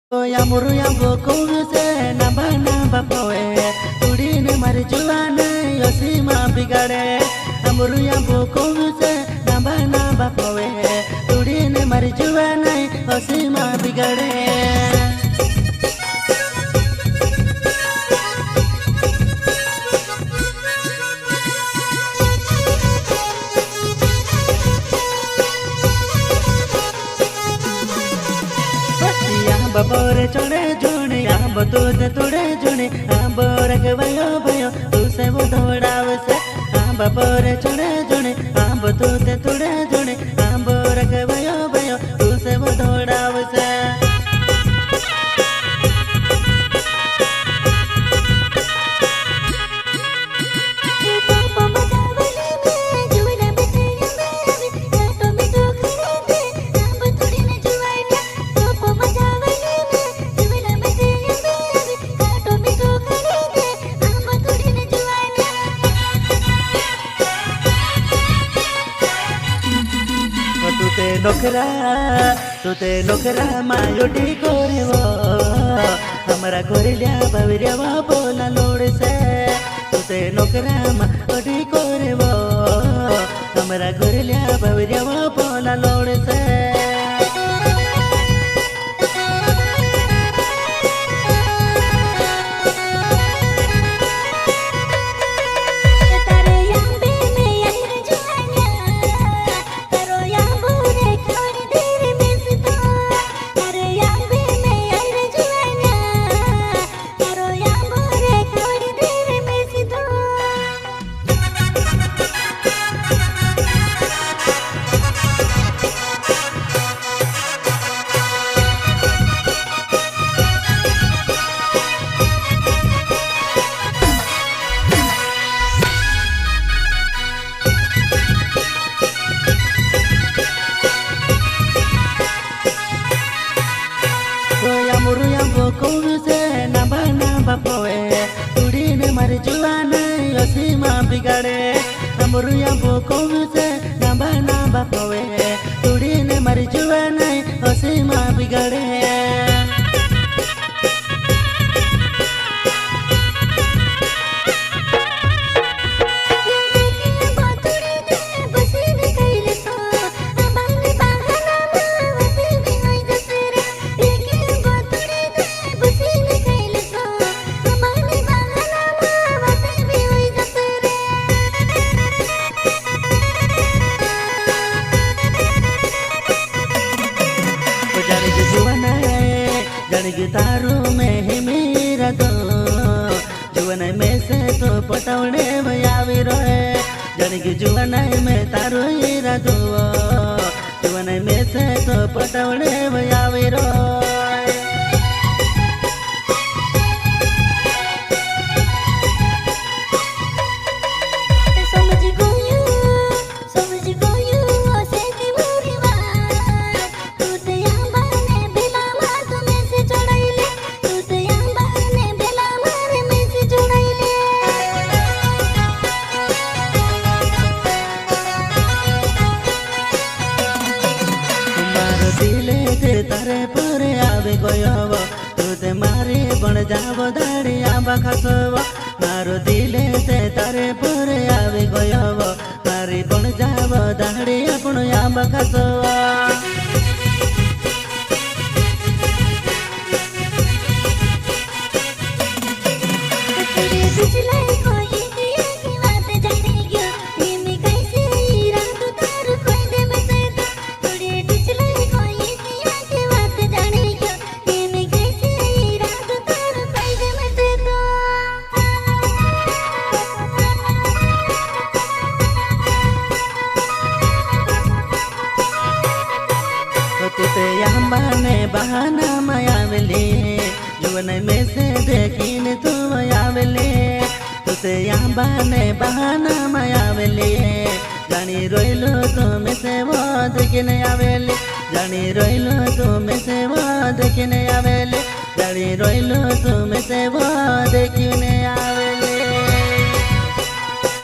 Ya muru ya boko se namba poe turi ne mari juane yosi ma bigade amuru ya boko se namba poe turi ne mari juane yosi ma bigade बपोरे चढ़े जोड़े आब दूध तुड़े जोड़े आब रख भयो भयो तू से वो दौड़ाव से बपोरे चढ़े जोड़े आब दूध तुड़े जोड़े आब रख भयो भयो तू से वो दौड़ाव से तुते नोकरा मायोटी कोरेवो हमारा कोरिल्या बाविरिया बोला लोड़ से तुते नोकरा मायोटी कोरेवो हमारा कोरिल्या बाविरिया बोला लोड़ से बिगाड़े अमरुया बोको से नंबा पोए तुड़ी ने मरी जुआ नहीं हसी माँ बिगाड़े तारू में ही मेरा दो जुवन में से तो पटवने भयावी रोए जन की जुवन में तारू हीरा दो जुवन में से तो पटवने भयावी रोए तारे परे आवे गयव तुते मारे बन जाव दाड़ी आंबा खासव मारो दिले ते तारे परे आवे गयव मारे बन जाव दाड़ी आपण आंबा खासव बहाना मायावले जुवन में से देखिन तू मायावले तुते बहाने बहाना मायावले जानी रोइलो तो में से वो देखिन आवेले जानी रोइलो तो में से वो देखिन आवेले जानी रोइलो तो में से वो देखिन